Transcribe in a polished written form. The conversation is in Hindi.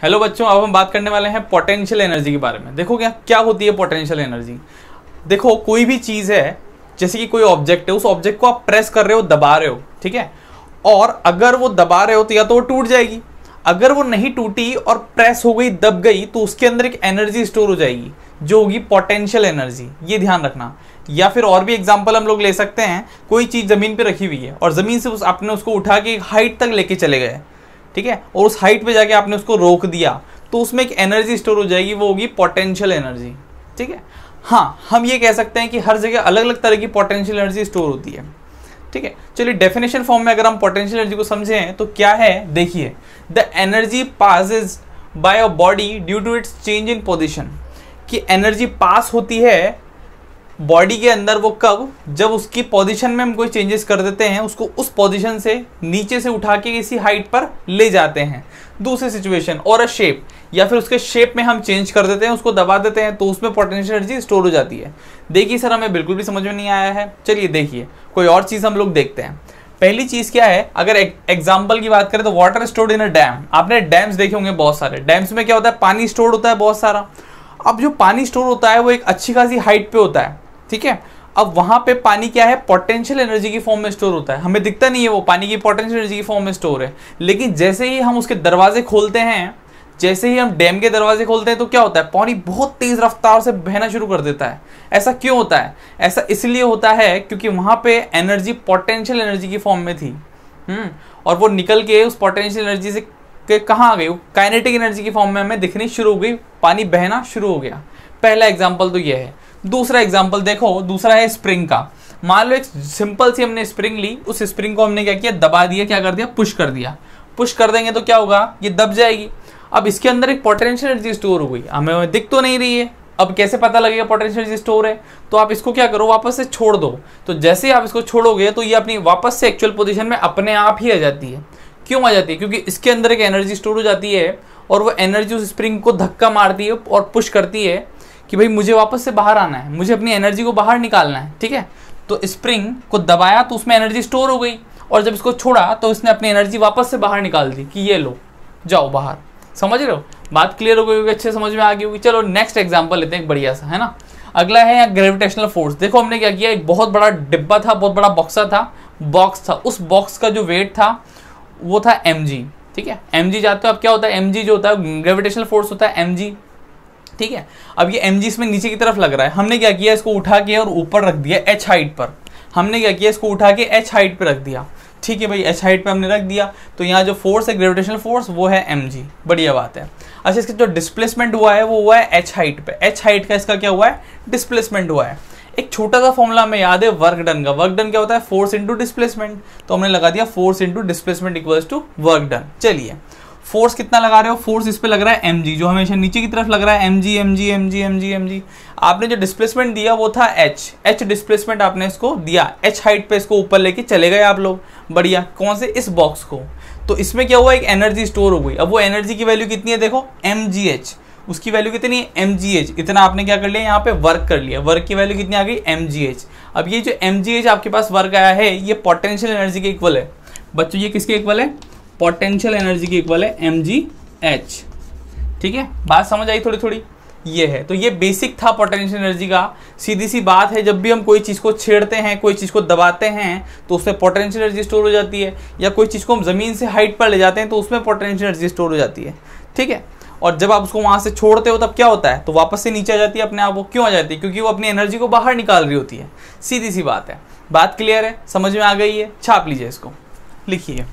हेलो बच्चों, अब हम बात करने वाले हैं पोटेंशियल एनर्जी के बारे में। देखो क्या होती है पोटेंशियल एनर्जी। देखो कोई भी चीज़ है, जैसे कि कोई ऑब्जेक्ट है, उस ऑब्जेक्ट को आप प्रेस कर रहे हो, दबा रहे हो, ठीक है। और अगर वो दबा रहे हो तो या तो वो टूट जाएगी, अगर वो नहीं टूटी और प्रेस हो गई, दब गई, तो उसके अंदर एक एनर्जी स्टोर हो जाएगी जो होगी पोटेंशियल एनर्जी। ये ध्यान रखना। या फिर और भी एग्जांपल हम लोग ले सकते हैं, कोई चीज़ ज़मीन पे रखी हुई है और ज़मीन से आपने उसको उठा के एक हाइट तक लेके चले गए, ठीक है, और उस हाइट पे जाके आपने उसको रोक दिया, तो उसमें एक एनर्जी स्टोर हो जाएगी, वो होगी पोटेंशियल एनर्जी, ठीक है। हाँ, हम ये कह सकते हैं कि हर जगह अलग अलग तरह की पोटेंशियल एनर्जी स्टोर होती है, ठीक है। चलिए डेफिनेशन फॉर्म में अगर हम पोटेंशियल एनर्जी को समझें तो क्या है, देखिए, the energy passes by a body due to its change in position. कि एनर्जी पास होती है बॉडी के अंदर, वो कब, जब उसकी पोजीशन में हम कोई चेंजेस कर देते हैं, उसको उस पोजीशन से नीचे से उठा के किसी हाइट पर ले जाते हैं, दूसरी सिचुएशन, और अ शेप, या फिर उसके शेप में हम चेंज कर देते हैं, उसको दबा देते हैं, तो उसमें पोटेंशियल एनर्जी स्टोर हो जाती है। देखिए सर, हमें बिल्कुल भी समझ में नहीं आया है। चलिए देखिए, कोई और चीज़ हम लोग देखते हैं। पहली चीज़ क्या है, अगर एग्जाम्पल की बात करें तो water stored in a dam. आपने डैम्स देखे होंगे बहुत सारे, डैम्स में क्या होता है, पानी स्टोर होता है बहुत सारा। अब जो पानी स्टोर होता है वो एक अच्छी खासी हाइट पे होता है, ठीक है। अब वहां पे पानी क्या है, पोटेंशियल एनर्जी की फॉर्म में स्टोर होता है। हमें दिखता नहीं है वो पानी की पोटेंशियल एनर्जी की फॉर्म में स्टोर है, लेकिन जैसे ही हम उसके दरवाजे खोलते हैं, जैसे ही हम डैम के दरवाजे खोलते हैं, तो क्या होता है, पानी बहुत तेज रफ्तार से बहना शुरू कर देता है। ऐसा क्यों होता है? ऐसा इसलिए होता है क्योंकि वहां पे एनर्जी पोटेंशियल एनर्जी की फॉर्म में थी, और वो निकल के उस पोटेंशियल एनर्जी से कहाँ आ गई, काइनेटिक एनर्जी की फॉर्म में हमें दिखनी शुरू हो गई, पानी बहना शुरू हो गया। पहला एग्जाम्पल तो ये है। दूसरा एग्जाम्पल देखो, दूसरा है स्प्रिंग का। मान लो एक सिंपल सी हमने स्प्रिंग ली, उस स्प्रिंग को हमने क्या किया, दबा दिया, क्या कर दिया, पुश कर दिया। पुश कर देंगे तो क्या होगा, ये दब जाएगी। अब इसके अंदर एक पोटेंशियल एनर्जी स्टोर हो गई, हमें दिख तो नहीं रही है। अब कैसे पता लगेगा पोटेंशियल एनर्जी स्टोर है, तो आप इसको क्या करो, वापस से छोड़ दो। तो जैसे ही आप इसको छोड़ोगे तो ये अपनी वापस से एक्चुअल पोजीशन में अपने आप ही आ जाती है। क्यों आ जाती है? क्योंकि इसके अंदर एक एनर्जी स्टोर हो जाती है, और वो एनर्जी उस स्प्रिंग को धक्का मारती है और पुश करती है कि भाई मुझे वापस से बाहर आना है, मुझे अपनी एनर्जी को बाहर निकालना है, ठीक है। तो स्प्रिंग को दबाया तो उसमें एनर्जी स्टोर हो गई, और जब इसको छोड़ा तो इसने अपनी एनर्जी वापस से बाहर निकाल दी कि ये लो, जाओ बाहर। समझ रहे हो? बात क्लियर हो गई होगी, अच्छे समझ में आ गई होगी। चलो नेक्स्ट एग्जाम्पल लेते हैं, एक बढ़िया सा, है ना। अगला है यहाँ ग्रेविटेशनल फोर्स। देखो हमने क्या किया, एक बहुत बड़ा डिब्बा था, बहुत बड़ा बॉक्स था, उस बॉक्स का जो वेट था वो था mg, ठीक है। mg जानते हो आप क्या होता है, mg जो होता है ग्रेविटेशनल फोर्स होता है mg, ठीक है। अब ये mg इसमें नीचे की तरफ लग रहा है, हमने क्या किया, इसको उठा के और ऊपर रख दिया h हाइट पर। हमने क्या किया, इसको उठा के h हाइट पे रख दिया, ठीक है भाई, h हाइट पे हमने रख दिया। तो यहाँ जो फोर्स है, ग्रेविटेशनल फोर्स, वो है mg, बढ़िया बात है। अच्छा, इसका जो डिस्प्लेसमेंट हुआ है वो हुआ है h हाइट पे। h हाइट का इसका क्या हुआ है, डिस्प्लेसमेंट हुआ है। एक छोटा सा फॉर्मूला हमें याद है वर्क डन का। वर्क डन क्या होता है, फोर्स इंटू डिस्प्लेसमेंट। तो हमने लगा दिया force into displacement equals to work done. चलिए, फोर्स कितना लगा रहे हो, फोर्स इस पे लग रहा है mg, जो हमेशा नीचे की तरफ लग रहा है, mg। आपने जो डिस्प्लेसमेंट दिया वो था h डिस्प्लेसमेंट आपने इसको दिया, h हाइट पे इसको ऊपर लेके चले गए आप लोग, बढ़िया। कौन से, इस बॉक्स को। तो इसमें क्या हुआ, एक एनर्जी स्टोर हो गई। अब वो एनर्जी की वैल्यू कितनी है, देखो mgh, उसकी वैल्यू कितनी है, mgh। इतना आपने क्या कर लिया, यहाँ पे वर्क कर लिया, वर्क की वैल्यू कितनी आ गई, mgh। अब ये जो mgh आपके पास वर्क आया है, ये पोटेंशियल एनर्जी के इक्वल है बच्चों। ये किसके इक्वल है, पोटेंशियल एनर्जी के इक्वल है, mgh, ठीक है। बात समझ आई थोड़ी थोड़ी, ये है। तो ये बेसिक था पोटेंशियल एनर्जी का। सीधी सी बात है, जब भी हम कोई चीज़ को छेड़ते हैं, कोई चीज़ को दबाते हैं, तो उसमें पोटेंशियल एनर्जी स्टोर हो जाती है, या कोई चीज़ को हम ज़मीन से हाइट पर ले जाते हैं तो उसमें पोटेंशियल एनर्जी स्टोर हो जाती है, ठीक है। और जब आप उसको वहाँ से छोड़ते हो तब क्या होता है, तो वापस से नीचे आ जाती है अपने आप। वो क्यों आ जाती है, क्योंकि वो अपनी एनर्जी को बाहर निकाल रही होती है। सीधी सी बात है। बात क्लियर है, समझ में आ गई है? छाप लीजिए इसको, लिखिए।